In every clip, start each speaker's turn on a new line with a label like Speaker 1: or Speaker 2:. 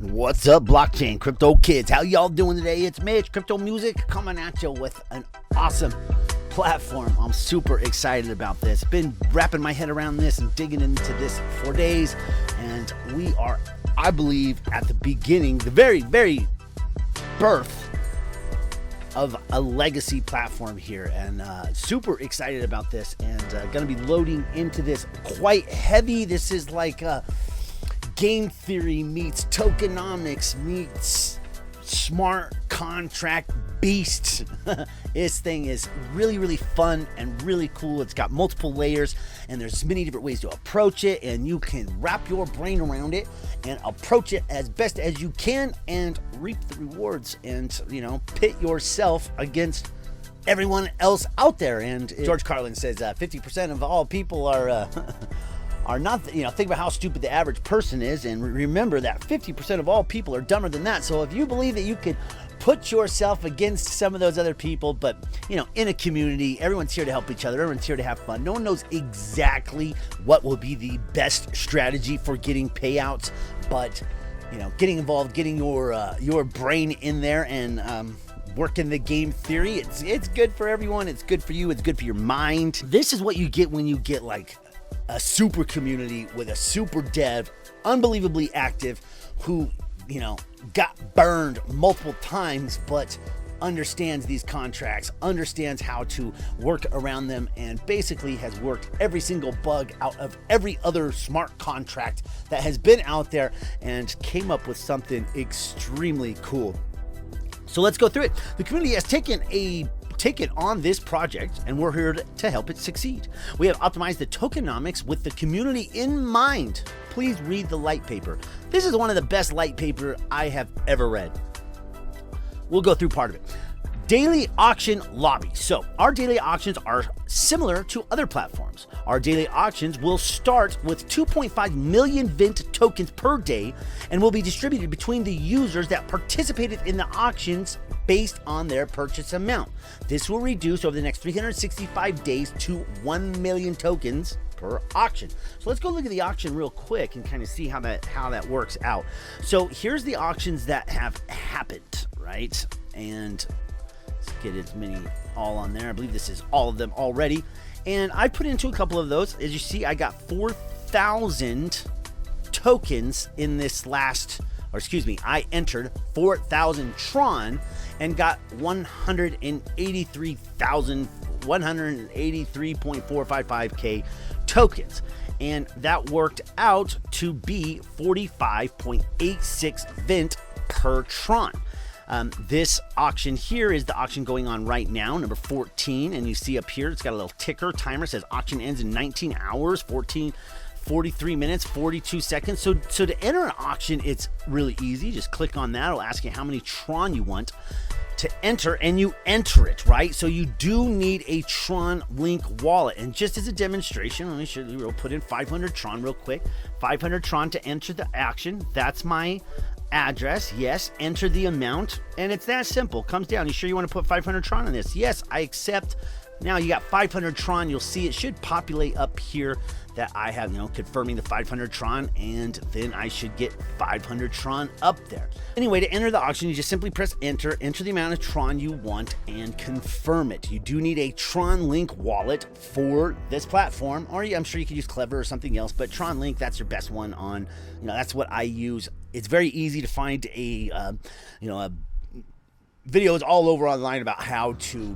Speaker 1: What's up, blockchain crypto kids? How y'all doing today? It's Mitch, CryptoMusic, coming at you with an awesome platform. I'm super excited about this. Been wrapping my head around this and digging into this for days, and we are, I believe, at the beginning, the very birth of a legacy platform here, and super excited about this, and gonna be loading into this quite heavy. This is like game theory meets tokenomics meets smart contract beast. This thing is really fun and really cool. It's got multiple layers, and there's many different ways to approach it, and you can wrap your brain around it and approach it as best as you can and reap the rewards, and pit yourself against everyone else out there. And George Carlin says 50% of all people are not, think about how stupid the average person is, and remember that 50% of all people are dumber than that. So if you believe that you could put yourself against some of those other people, but in a community, everyone's here to help each other, everyone's here to have fun. No one knows exactly what will be the best strategy for getting payouts, but getting involved, getting your brain in there, and working the game theory, it's good for everyone. It's good for you. It's good for your mind. This is what you get when you get like a super community with a super dev, unbelievably active, who got burned multiple times, but understands these contracts, understands how to work around them, and basically has worked every single bug out of every other smart contract that has been out there and came up with something extremely cool. So let's go through it. The community has taken on this project, and we're here to help it succeed. We have optimized the tokenomics with the community in mind. Please read the light paper. This is one of the best light paper I have ever read. We'll go through part of it. Daily auction lobby. So our daily auctions are similar to other platforms. Our daily auctions will start with 2.5 million Vent tokens per day and will be distributed between the users that participated in the auctions based on their purchase amount. This will reduce over the next 365 days to 1 million tokens per auction. So let's go look at the auction real quick and kind of see how that works out. So here's the auctions that have happened, right? And let's get as many all on there. I believe this is all of them already. And I put into a couple of those. As you see, I got 4,000 tokens in this I entered 4,000 Tron and got 183.455k tokens. And that worked out to be 45.86 Vent per Tron. This auction here is the auction going on right now, number 14, and you see up here it's got a little ticker timer. It says auction ends in 19 hours, 43 minutes, 42 seconds. So to enter an auction, it's really easy. Just click on that. It'll ask you how many Tron you want to enter, and you enter it, right? So you do need a Tron Link wallet. And just as a demonstration, let me show you. We'll put in 500 Tron real quick. 500 Tron to enter the auction. That's my address. Yes, enter the amount, and it's that simple. Comes down. You sure you want to put 500 Tron on this? Yes, I accept. Now you got 500 Tron. You'll see it should populate up here that I have, confirming the 500 Tron, and then I should get 500 Tron up there. Anyway, to enter the auction, you just simply press enter the amount of Tron you want, and confirm it. You do need a Tron Link wallet for this platform, or I'm sure you could use Clever or something else, but Tron Link, that's your best one on, that's what I use. It's very easy to find videos all over online about how to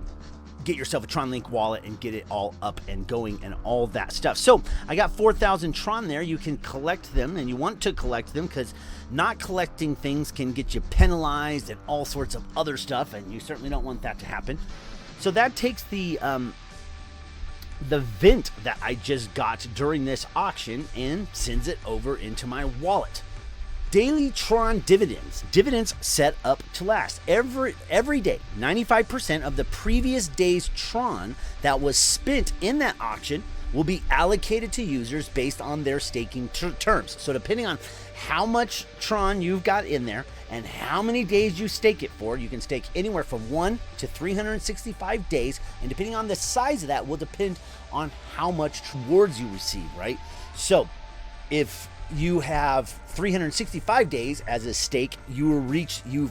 Speaker 1: get yourself a Tron Link wallet and get it all up and going and all that stuff. So I got 4,000 Tron there. You can collect them, and you want to collect them because not collecting things can get you penalized and all sorts of other stuff, and you certainly don't want that to happen. So that takes the Vent that I just got during this auction and sends it over into my wallet. Daily Tron Dividends. Dividends set up to last. Every day, 95% of the previous day's Tron that was spent in that auction will be allocated to users based on their staking terms. So depending on how much Tron you've got in there and how many days you stake it for, you can stake anywhere from 1 to 365 days, and depending on the size of that will depend on how much rewards you receive, right? So if you have 365 days as a stake, you will reach your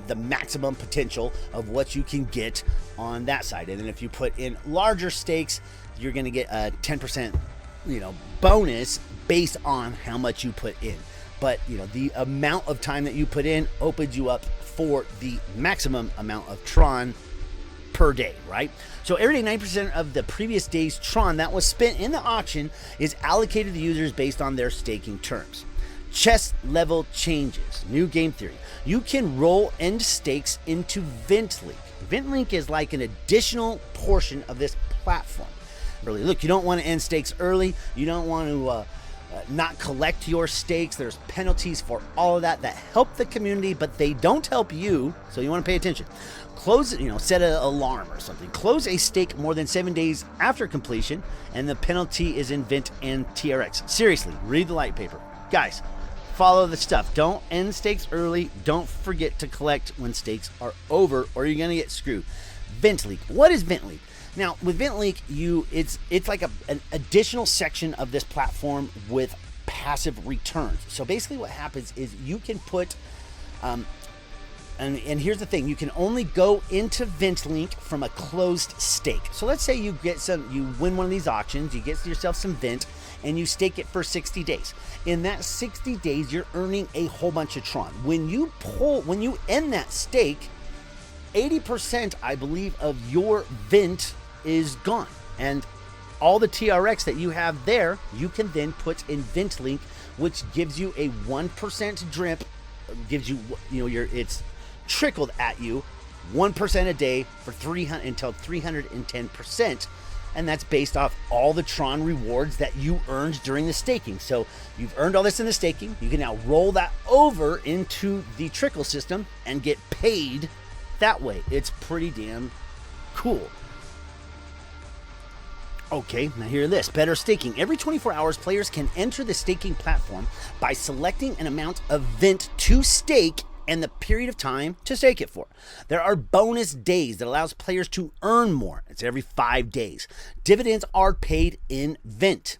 Speaker 1: the maximum potential of what you can get on that side. And then if you put in larger stakes, you're going to get a 10% bonus based on how much you put in. But the amount of time that you put in opens you up for the maximum amount of Tron per day, right? So every day, 9% of the previous day's Tron that was spent in the auction is allocated to users based on their staking terms. Chest level changes. New game theory. You can roll end stakes into Venturi. Venturi is like an additional portion of this platform. Really, look, you don't want to end stakes early. You don't want to not collect your stakes. There's penalties for all of that help the community, but they don't help you. So you want to pay attention. Close, set an alarm or something. Close a stake more than 7 days after completion, and the penalty is in Vent and TRX. Seriously, read the light paper. Guys, follow the stuff. Don't end stakes early. Don't forget to collect when stakes are over, or you're going to get screwed. Vent leak. What is Vent leak? Now, with Vent leak, it's like an additional section of this platform with passive returns. So basically what happens is you can put... And here's the thing, you can only go into Ventlink from a closed stake. So let's say you win one of these auctions, you get yourself some Vent, and you stake it for 60 days. In that 60 days, you're earning a whole bunch of Tron. When you end that stake, 80%, I believe, of your Vent is gone. And all the TRX that you have there, you can then put in Ventlink, which gives you a 1% drip, gives you, it's trickled at you 1% a day for 300 until 310%, and that's based off all the Tron rewards that you earned during the staking. So you've earned all this in the staking, you can now roll that over into the trickle system and get paid that way. It's pretty damn cool. Okay, now hear this. Better staking. Every 24 hours, players can enter the staking platform by selecting an amount of Vent to stake and the period of time to stake it for. There are bonus days that allows players to earn more. It's every 5 days. Dividends are paid in Vent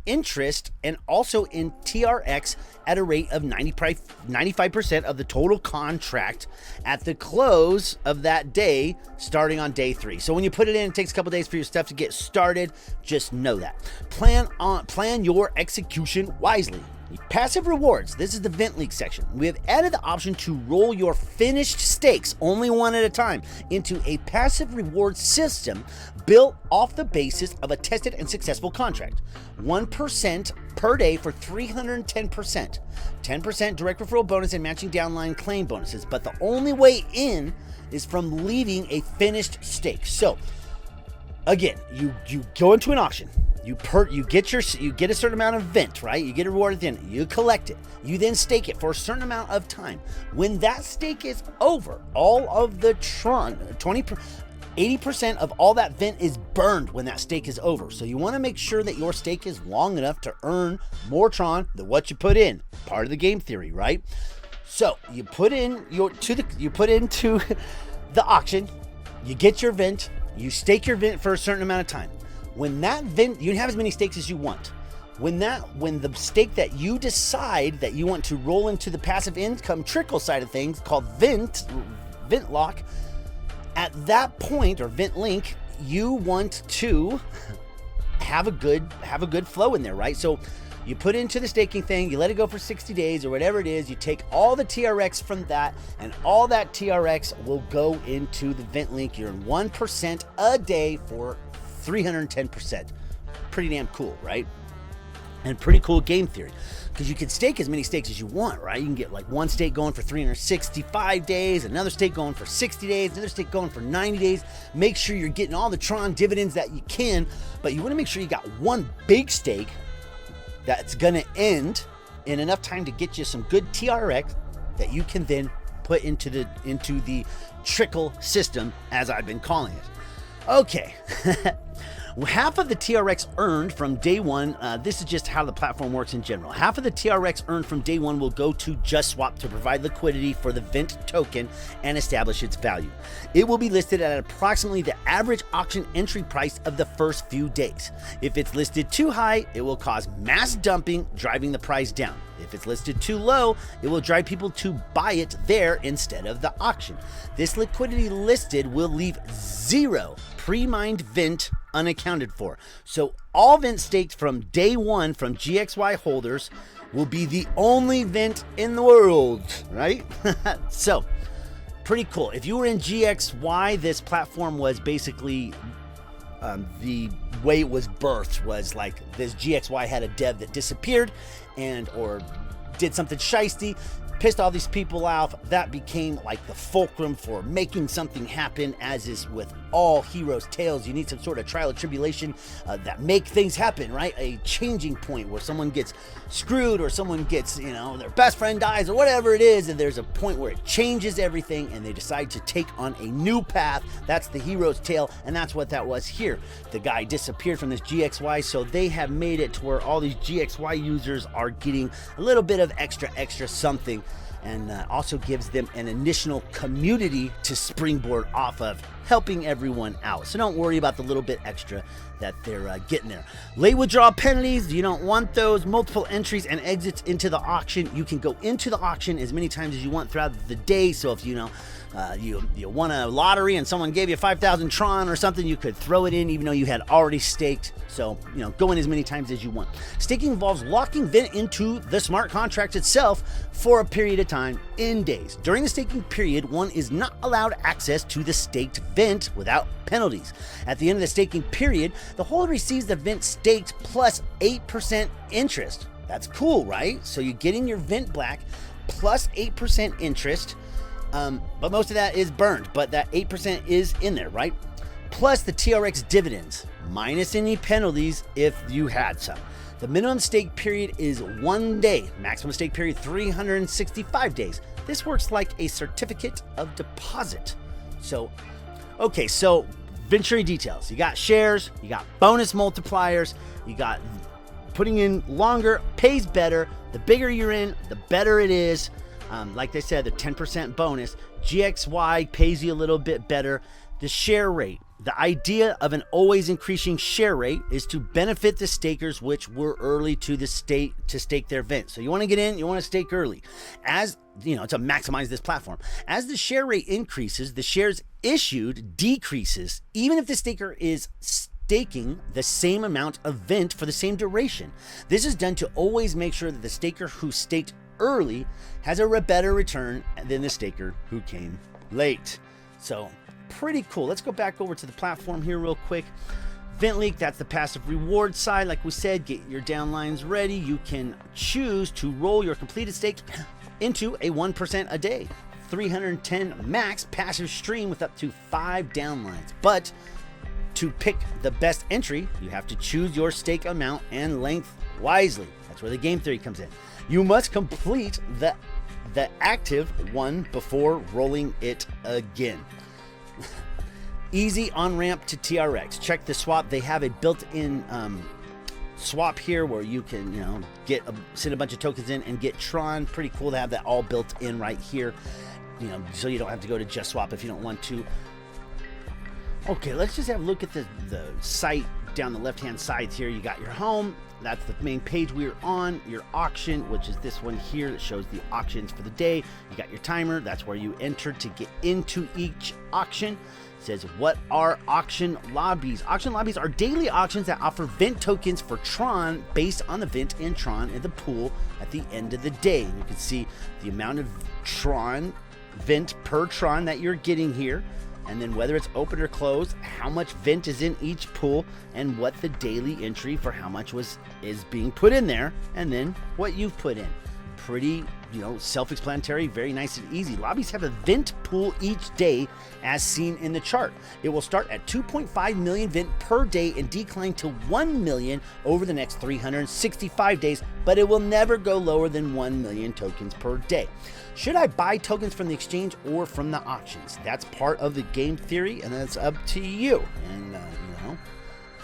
Speaker 1: interest, and also in TRX at a rate of 95% of the total contract at the close of that day, starting on day 3. So when you put it in, it takes a couple days for your stuff to get started. Just know that. Plan your execution wisely. Passive rewards. This is the Vent leak section. We have added the option to roll your finished stakes, only one at a time, into a passive reward system built off the basis of a tested and successful contract. 1% per day for 310%. 10% direct referral bonus and matching downline claim bonuses, but the only way in is from leaving a finished stake. So again, you go into an auction. You get a certain amount of Vent, right? You get a reward at the end. You collect it. You then stake it for a certain amount of time. When that stake is over, all of the Tron, 80% of all that Vent is burned when that stake is over. So you want to make sure that your stake is long enough to earn more Tron than what you put in. Part of the game theory, right? So you put into the auction. You get your Vent. You stake your Vent for a certain amount of time. When that Vent, you can have as many stakes as you want. When the stake that you decide that you want to roll into the passive income trickle side of things, called Vent lock, at that point, or Vent link, you want to have a good flow in there, right? So you put into the staking thing, you let it go for 60 days or whatever it is, you take all the TRX from that, and all that TRX will go into the Vent link. You're in 1% a day for 310%. Pretty damn cool, right? And pretty cool game theory, because you can stake as many stakes as you want, right? You can get like one stake going for 365 days, another stake going for 60 days, another stake going for 90 days. Make sure you're getting all the Tron dividends that you can, but you want to make sure you got one big stake that's going to end in enough time to get you some good TRX that you can then put into the trickle system, as I've been calling it. Okay. Half of the TRX earned from day one, this is just how the platform works in general. Half of the TRX earned from day one will go to JustSwap to provide liquidity for the Vent token and establish its value. It will be listed at approximately the average auction entry price of the first few days. If it's listed too high, it will cause mass dumping, driving the price down. If it's listed too low, it will drive people to buy it there instead of the auction. This liquidity listed will leave 0 pre-mined Vent unaccounted for. So all Vent staked from day one from GXY holders will be the only Vent in the world, right? So pretty cool. If you were in GXY, this platform was basically the way it was birthed was like this. GXY had a dev that disappeared and or did something shisty, pissed all these people off. That became like the fulcrum for making something happen. As is with all heroes' tales, you need some sort of trial or tribulation that make things happen, right? A changing point where someone gets screwed or someone gets, their best friend dies or whatever it is, and there's a point where it changes everything and they decide to take on a new path. That's the hero's tale, and that's what that was here. The guy disappeared from this GXY, so they have made it to where all these GXY users are getting a little bit of extra something, and also gives them an initial community to springboard off of, helping everyone out. So don't worry about the little bit extra that they're getting there. Late withdrawal penalties, you don't want those. Multiple entries and exits into the auction. You can go into the auction as many times as you want throughout the day. So if you won a lottery and someone gave you 5,000 Tron or something, you could throw it in even though you had already staked. So, go in as many times as you want. Staking involves locking Vent into the smart contract itself for a period of time in days. During the staking period, one is not allowed access to the staked Vent without penalties. At the end of the staking period, the holder receives the Vent staked plus 8% interest. That's cool, right? So you're getting your Vent back plus 8% interest. But most of that is burned, but that 8% is in there, right? Plus the TRX dividends, minus any penalties if you had some. The minimum stake period is 1 day, maximum stake period 365 days. This works like a certificate of deposit. So Venturi details. You got shares, you got bonus multipliers, you got putting in longer, pays better. The bigger you're in, the better it is. Like they said, the 10% bonus. GXY pays you a little bit better. The share rate. The idea of an always increasing share rate is to benefit the stakers which were early to stake their Vent. So you want to get in, you want to stake early. As to maximize this platform. As the share rate increases, the shares issued decreases, even if the staker is staking the same amount of Vent for the same duration. This is done to always make sure that the staker who staked early has a better return than the staker who came late. So pretty cool. Let's go back over to the platform here real quick. Vent Leak, that's the passive reward side. Like we said, get your downlines ready. You can choose to roll your completed stake into a 1% a day. 310 max passive stream with up to 5 downlines. But to pick the best entry, you have to choose your stake amount and length wisely. That's where the game theory comes in. You must complete the active one before rolling it again. Easy on-ramp to TRX. Check the swap. They have a built-in swap here where you can, send a bunch of tokens in and get Tron. Pretty cool to have that all built in right here, so you don't have to go to JustSwap if you don't want to. Okay, let's just have a look at the site down the left-hand side here. You got your home. That's the main page we're on. Your auction, which is this one here that shows the auctions for the day. You got your timer. That's where you enter to get into each auction. It says, what are auction lobbies? Auction lobbies are daily auctions that offer Vent tokens for Tron based on the Vent and Tron in the pool at the end of the day. And you can see the amount of Tron, Vent per Tron that you're getting here. And then whether it's open or closed, how much Vent is in each pool, and what the daily entry for how much is being put in there, and then what you've put in. Pretty, self-explanatory, very nice and easy. Lobbies have a Vent pool each day as seen in the chart. It will start at 2.5 million Vent per day and decline to 1 million over the next 365 days, but it will never go lower than 1 million tokens per day. Should I buy tokens from the exchange or from the auctions? That's part of the game theory, and that's up to you. And,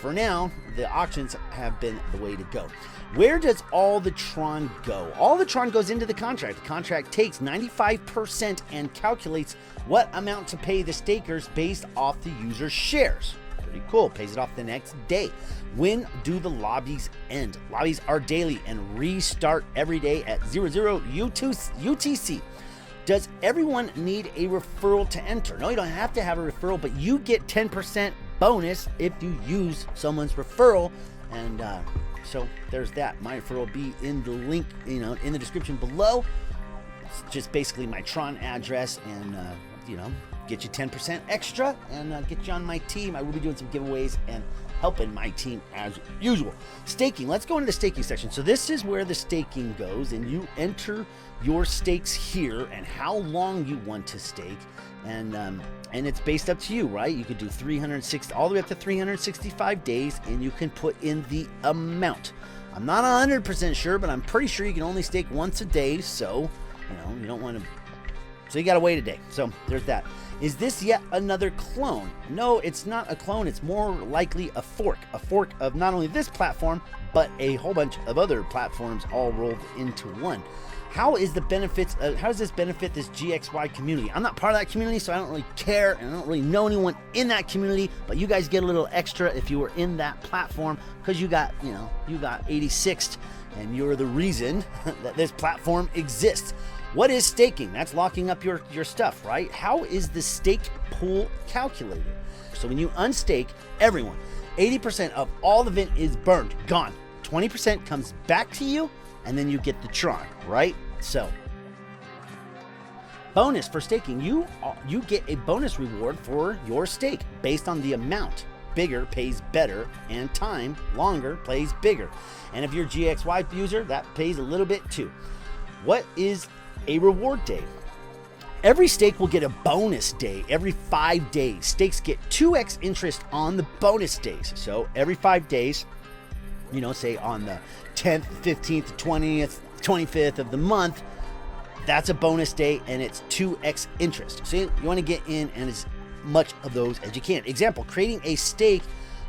Speaker 1: for now, the auctions have been the way to go. Where does all the Tron go? All the Tron goes into the contract. The contract takes 95% and calculates what amount to pay the stakers based off the user's shares. Pretty cool. Pays it off the next day. When do the lobbies end? Lobbies are daily and restart every day at 00 UTC. Does everyone need a referral to enter? No, you don't have to have a referral, but you get 10% bonus if you use someone's referral. And so there's that. My referral will be in the link, in the description below. It's just basically my Tron address, and get you 10% extra and get you on my team. I will be doing some giveaways and helping my team as usual. Staking. Let's go into the staking section. So this is where the staking goes, and you enter your stakes here and how long you want to stake, and it's based up to you, right? You could do 360 all the way up to 365 days, and you can put in the amount. I'm not 100% sure, but I'm pretty sure you can only stake once a day, so you don't want to. So you got to wait a day. So there's that. Is this yet another clone? No, it's not a clone. It's more likely a fork of not only this platform, but a whole bunch of other platforms all rolled into one. How does this benefit this GXY community? I'm not part of that community, so I don't really care, and I don't really know anyone in that community, but you guys get a little extra if you were in that platform, because you got 86th, and you're the reason that this platform exists. What is staking? That's locking up your stuff, right? How is the stake pool calculated? So when you unstake, everyone, 80% of all the Vent is burned, gone. 20% comes back to you, and then you get the Tron, right? So, bonus for staking. You get a bonus reward for your stake based on the amount. Bigger pays better, and time longer plays bigger. And if you're a GXY user, that pays a little bit too. What is a reward day? Every stake will get a bonus day every 5 days. Stakes get 2x interest on the bonus days. So every 5 days, say on the 10th, 15th, 20th, 25th of the month, that's a bonus day, and it's 2x interest. So you want to get in and as much of those as you can. Example, creating a stake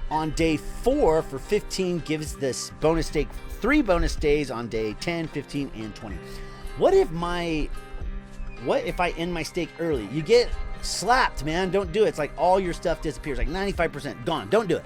Speaker 1: on day 4 for 15 gives this bonus stake 3 bonus days on day 10, 15, and 20. What if I end my stake early? You get slapped, man. Don't do it. It's like all your stuff disappears, like 95% gone. Don't do it.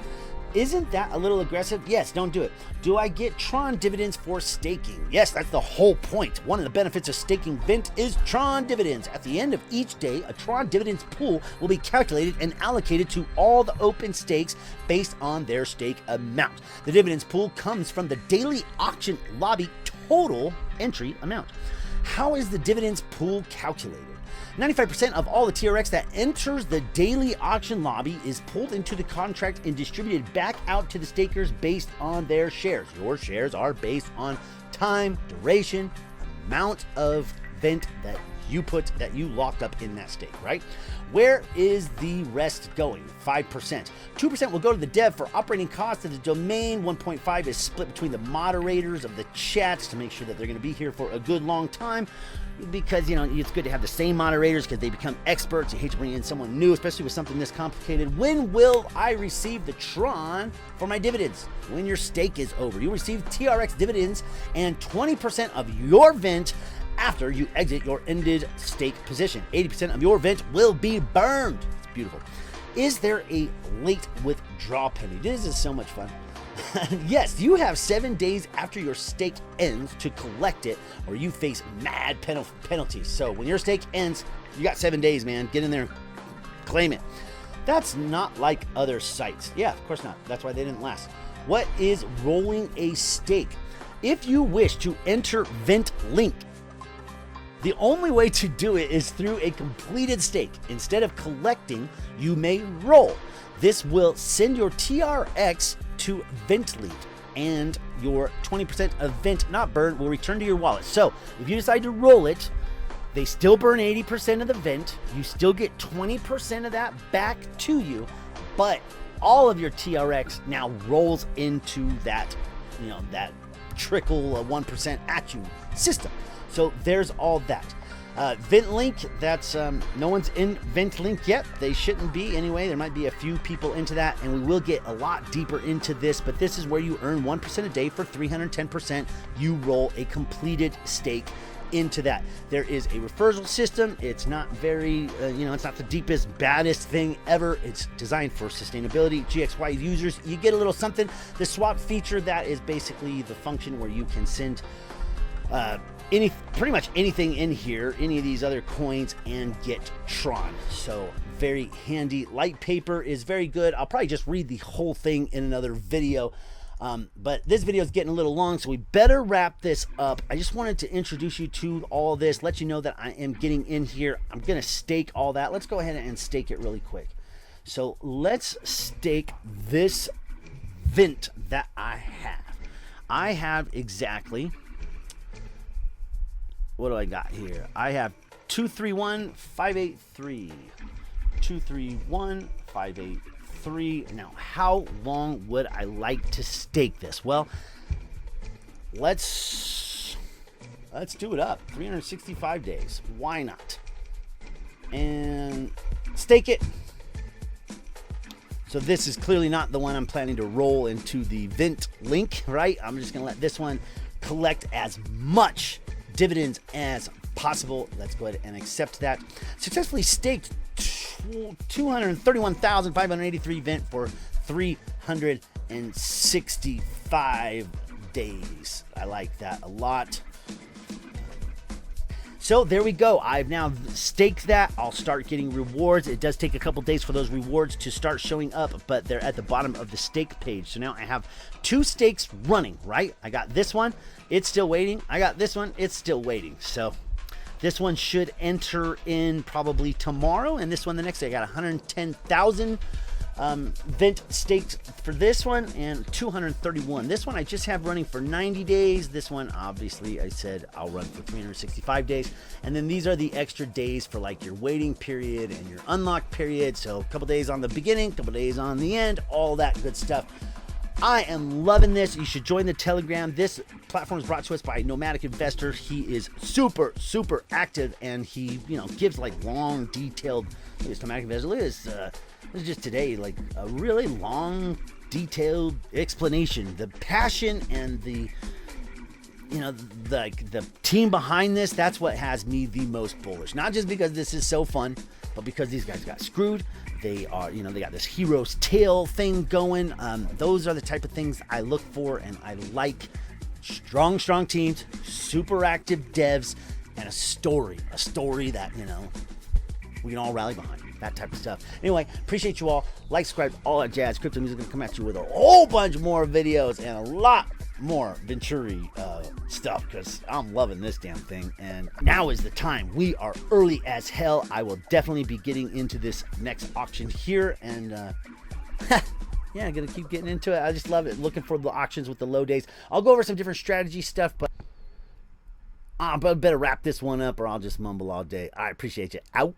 Speaker 1: Isn't that a little aggressive? Yes, don't do it. Do I get Tron Dividends for staking? Yes, that's the whole point. One of the benefits of staking Vent is Tron Dividends. At the end of each day, a Tron Dividends pool will be calculated and allocated to all the open stakes based on their stake amount. The Dividends pool comes from the daily auction lobby total entry amount. How is the Dividends pool calculated? 95% of all the TRX that enters the daily auction lobby is pulled into the contract and distributed back out to the stakers based on their shares. Your shares are based on time, duration, amount of Vent that you locked up in that stake, right? Where is the rest going? 5%. 2% will go to the dev for operating costs of the domain. 1.5 is split between the moderators of the chats to make sure that they're going to be here for a good long time, because it's good to have the same moderators because they become experts. You hate to bring in someone new, especially with something this complicated. When will I receive the Tron for my dividends? When your stake is over. You receive TRX dividends and 20% of your Vent after you exit your ended stake position. 80% of your Vent will be burned. It's beautiful. Is there a late withdrawal penalty? This is so much fun. Yes, you have 7 days after your stake ends to collect it, or you face mad penalties. So when your stake ends, you got 7 days, man. Get in there, claim it. That's not like other sites. Yeah, of course not. That's why they didn't last. What is rolling a stake? If you wish to enter Vent Link, the only way to do it is through a completed stake. Instead of collecting, you may roll. This will send your TRX to VentLead, and your 20% of Vent not burned will return to your wallet. So if you decide to roll it, they still burn 80% of the Vent. You still get 20% of that back to you, but all of your TRX now rolls into that, that trickle of 1% at you system. So there's all that. Vent link, that's no one's in Vent link yet. They shouldn't be anyway. There might be a few people into that, and we will get a lot deeper into this, but this is where you earn 1% a day for 310%. You roll a completed stake into that. There is a referral system. It's not very, it's not the deepest, baddest thing ever. It's designed for sustainability. GXY users, you get a little something. The swap feature, that is basically the function where you can send pretty much anything in here, any of these other coins, and get Tron. So very handy. Light paper is very good. I'll probably just read the whole thing in another video. But this video is getting a little long, so we better wrap this up. I just wanted to introduce you to all this, let you know that I am getting in here. I'm going to stake all that. Let's go ahead and stake it really quick. So let's stake this Vent that I have. I have exactly, what do I got here? I have 231,583. 231,583. Now, how long would I like to stake this? Well, let's do it up. 365 days. Why not? And stake it. So this is clearly not the one I'm planning to roll into the Vent link, right? I'm just gonna let this one collect as much dividends as possible. Let's go ahead and accept that. Successfully staked 231,583 Vent for 365 days. I like that a lot. So there we go. I've now staked that. I'll start getting rewards. It does take a couple days for those rewards to start showing up, but they're at the bottom of the stake page. So now I have 2 stakes running, right? I got this one. It's still waiting. I got this one. It's still waiting. So this one should enter in probably tomorrow, and this one the next day. I got 110,000 Vent staked for this one, and 231. This one I just have running for 90 days. This one, obviously, I said I'll run for 365 days. And then these are the extra days for like your waiting period and your unlock period. So a couple days on the beginning, a couple days on the end, all that good stuff. I am loving this. You should join the Telegram. This platform is brought to us by Nomadic Investor. He is super, super active, and he, gives like long, detailed. Look at this Nomadic Investor. Look at this. This is just today, like a really long, detailed explanation. The passion and the team behind this, that's what has me the most bullish. Not just because this is so fun, but because these guys got screwed. They are, they got this hero's tale thing going. Those are the type of things I look for, and I like strong teams, super active devs, and a story that, we can all rally behind. That type of stuff. Anyway, appreciate you all. Like, subscribe, all that jazz. CryptoMusic gonna come at you with a whole bunch more videos and a lot more Venturi stuff, because I'm loving this damn thing. And now is the time. We are early as hell. I will definitely be getting into this next auction here, and yeah, I'm gonna keep getting into it. I just love it. Looking for the auctions with the low days. I'll go over some different strategy stuff, but I better wrap this one up or I'll just mumble all day. I appreciate you. Out.